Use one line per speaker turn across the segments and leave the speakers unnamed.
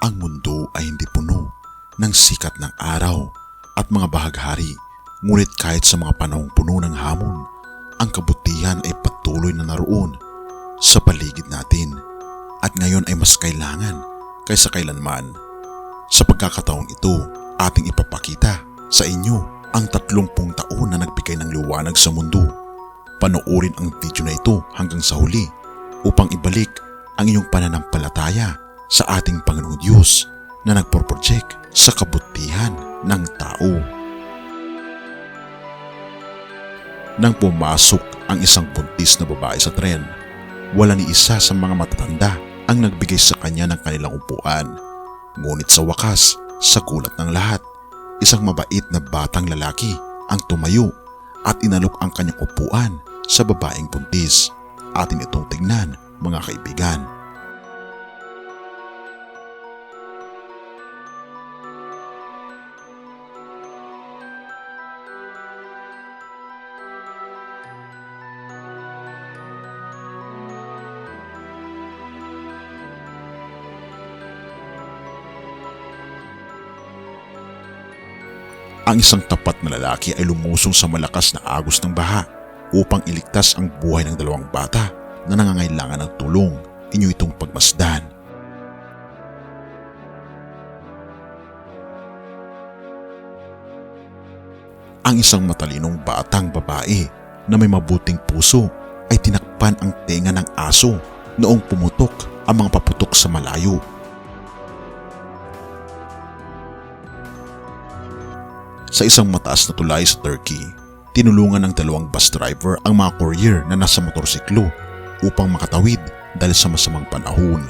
Ang mundo ay hindi puno ng sikat ng araw at mga bahaghari, ngunit kahit sa mga panahong puno ng hamon, ang kabutihan ay patuloy na naroon sa paligid natin at ngayon ay mas kailangan kaysa kailanman. Sa pagkakataong ito, ating ipapakita sa inyo ang 30 taon na nagbigay ng liwanag sa mundo. Panoorin ang video na ito hanggang sa huli upang ibalik ang iyong pananampalataya sa ating Panginoong Diyos na nagpoproject sa kabutihan ng tao. Nang pumasok ang isang buntis na babae sa tren, wala ni isa sa mga matatanda ang nagbigay sa kanya ng kanilang upuan. Ngunit sa wakas, sa gulat ng lahat, isang mabait na batang lalaki ang tumayo at inalok ang kanyang upuan sa babaeng buntis. Atin itong tignan, mga kaibigan. Ang isang tapat na lalaki ay lumusong sa malakas na agos ng baha upang iligtas ang buhay ng dalawang bata na nangangailangan ng tulong. Inyo itong pagmasdan. Ang isang matalinong batang babae na may mabuting puso ay tinakpan ang tenga ng aso noong pumutok ang mga paputok sa malayo. Sa isang mataas na tulay sa Turkey, tinulungan ng dalawang bus driver ang mga courier na nasa motorsiklo upang makatawid dahil sa masamang panahon.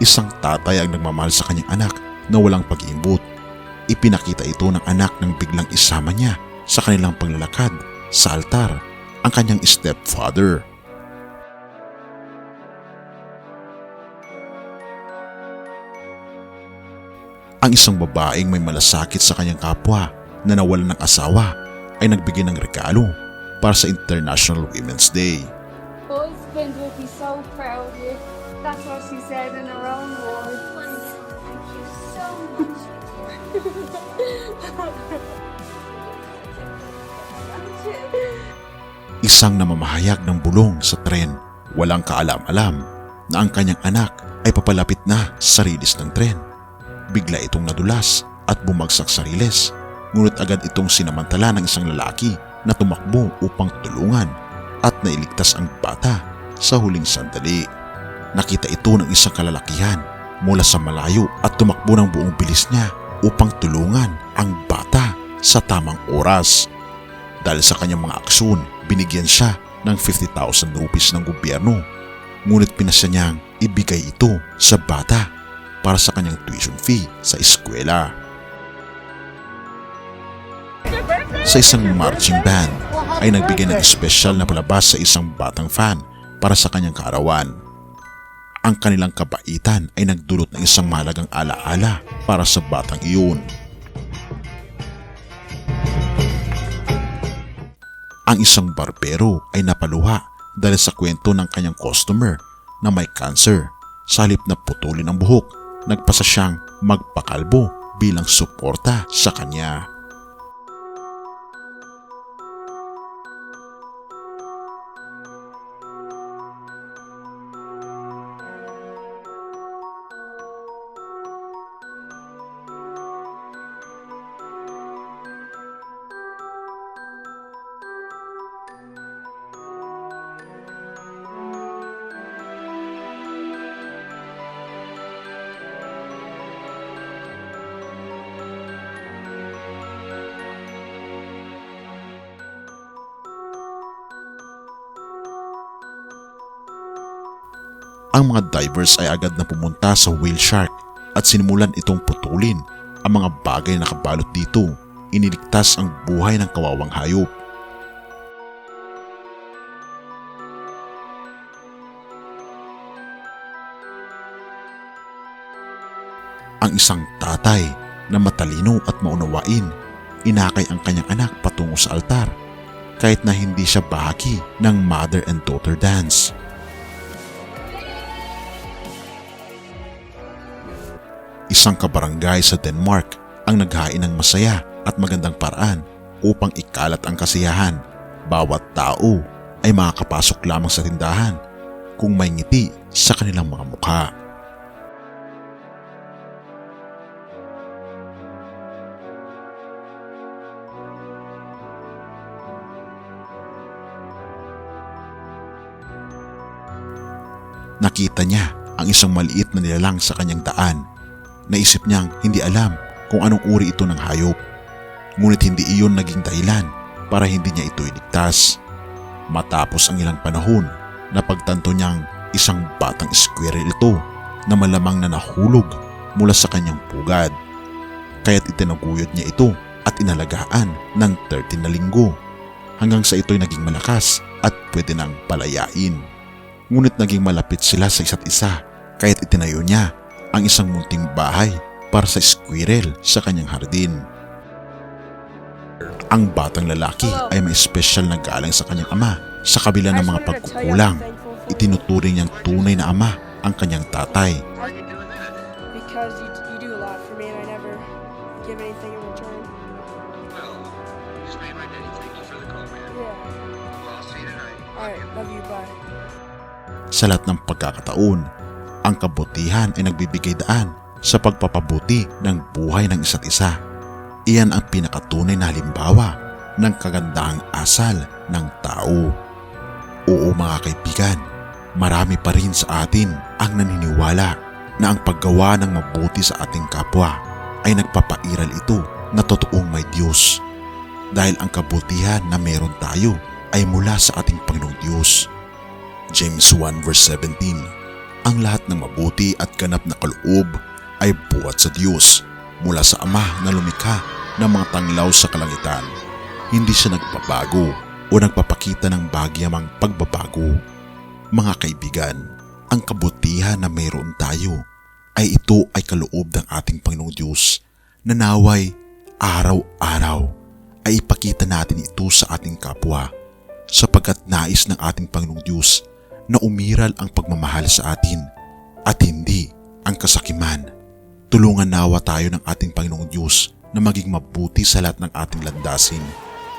Isang tatay ang nagmamahal sa kanyang anak na walang pag-iimbot. Ipinakita ito ng anak nang biglang isama niya sa kanilang paglalakad sa altar ang kanyang stepfather. Ang isang babaeng may malasakit sa kanyang kapwa na nawalan ng asawa ay nagbigay ng regalo para sa International Women's Day.
Husband would be so proud of you. That's what she said in her own words.
Thank you so much.
Isang namamahayag ng bulong sa tren, walang kaalam-alam na ang kanyang anak ay papalapit na sa rilis ng tren. Bigla itong nadulas at bumagsak sa riles, ngunit agad itong sinamantala ng isang lalaki na tumakbo upang tulungan at nailigtas ang bata sa huling sandali. Nakita ito ng isang kalalakihan mula sa malayo at tumakbo ng buong bilis niya upang tulungan ang bata sa tamang oras. Dahil sa kanyang mga aksyon, binigyan siya ng 50,000 rupees ng gobyerno, ngunit pinasya niyang ibigay ito sa bata para sa kanyang tuition fee sa eskwela. Sa isang marching band ay nagbigay ng espesyal na palabas sa isang batang fan para sa kanyang kaarawan. Ang kanilang kabaitan ay nagdulot ng isang mahalagang alaala para sa batang iyon. Ang isang barbero ay napaluha dahil sa kwento ng kanyang customer na may cancer. Sa halip na putulin ang buhok, nagpasa siyang magpakalbo bilang suporta sa kanya. Ang mga divers ay agad na pumunta sa whale shark at sinimulan itong putulin ang mga bagay na nakabalot dito. Iniligtas ang buhay ng kawawang hayop. Ang isang tatay na matalino at maunawain, inakay ang kanyang anak patungo sa altar kahit na hindi siya bahagi ng mother and daughter dance. Isang kabarangay sa Denmark ang naghain ng masaya at magandang paraan upang ikalat ang kasiyahan. Bawat tao ay makakapasok lamang sa tindahan kung may ngiti sa kanilang mga mukha. Nakita niya ang isang maliit na nilalang sa kanyang daan. Naisip niyang hindi alam kung anong uri ito ng hayop. Ngunit hindi iyon naging dahilan para hindi niya ito iligtas. Matapos ang ilang panahon, napagtanto niyang isang batang squirrel ito na malamang na nahulog mula sa kanyang pugad. Kaya't itinaguyod niya ito at inalagaan ng 13 na linggo hanggang sa ito'y naging malakas at pwede nang palayain. Ngunit naging malapit sila sa isa't isa kaya't itinayo niya ang isang munting bahay para sa squirrel sa kanyang hardin. Ang batang lalaki ay may espesyal na galang sa kanyang ama. Sa kabila ng mga pagkukulang, itinuturing niyang tunay na ama ang kanyang tatay.
Because you do a lot for me and I never give anything in return.
Well, you just made my day. Thank you for the call, man.
Yeah.
Well, I'll see you tonight.
Alright, love you, bye.
Sa lahat ng pagkakataon, ang kabutihan ay nagbibigay daan sa pagpapabuti ng buhay ng isa't isa. Iyan ang pinakatunay na halimbawa ng kagandahang asal ng tao. Oo mga kaibigan, marami pa rin sa atin ang naniniwala na ang paggawa ng mabuti sa ating kapwa ay nagpapairal ito na totoong may Diyos. Dahil ang kabutihan na meron tayo ay mula sa ating Panginoong Diyos. James 1 verse 17, ang lahat ng mabuti at ganap na kaloob ay buhat sa Diyos mula sa Ama na lumikha ng mga tanglaw sa kalangitan. Hindi siya nagbabago o nagpapakita ng bagyamang pagbabago. Mga kaibigan, ang kabutihan na mayroon tayo ay ito ay kaloob ng ating Panginoong Diyos na naway araw-araw ay ipakita natin ito sa ating kapwa sapagkat nais ng ating Panginoong Diyos na umiral ang pagmamahal sa atin at hindi ang kasakiman. Tulungan nawa tayo ng ating Panginoong Diyos na maging mabuti sa lahat ng ating landasin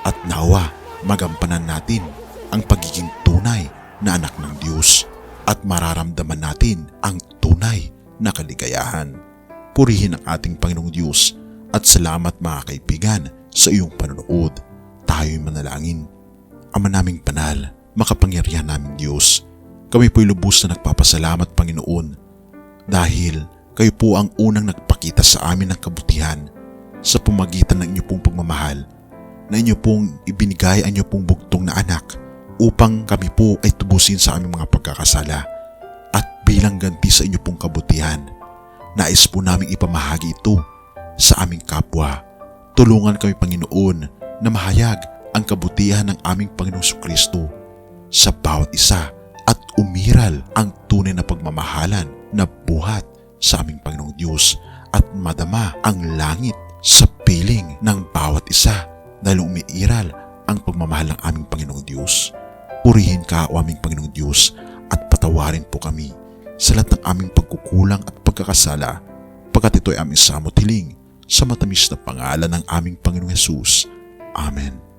at nawa magampanan natin ang pagiging tunay na anak ng Diyos at mararamdaman natin ang tunay na kaligayahan. Purihin ang ating Panginoong Diyos at salamat mga kaibigan sa iyong panonood. Tayo'y manalangin. Ama naming banal, makapangyarihan naming Diyos, kami po'y lubos na nagpapasalamat Panginoon dahil kayo po ang unang nagpakita sa amin ng kabutihan sa pamagitan ng inyong pong pagmamahal na inyo pong ibinigay ang inyong pong bugtong na anak upang kami po ay tubusin sa aming mga pagkakasala at bilang ganti sa inyong pong kabutihan, nais po namin ipamahagi ito sa aming kapwa. Tulungan kami Panginoon na mahayag ang kabutihan ng aming Panginoong Jesucristo sa bawat isa at umiral ang tunay na pagmamahalan na buhat sa aming Panginoong Diyos at madama ang langit sa piling ng bawat isa dahil umiiral ang pagmamahal ng aming Panginoong Diyos. Purihin ka o aming Panginoong Diyos at patawarin po kami sa lahat ng aming pagkukulang at pagkakasala pagkat ito ay aming samot hiling sa matamis na pangalan ng aming Panginoong Hesus. Amen.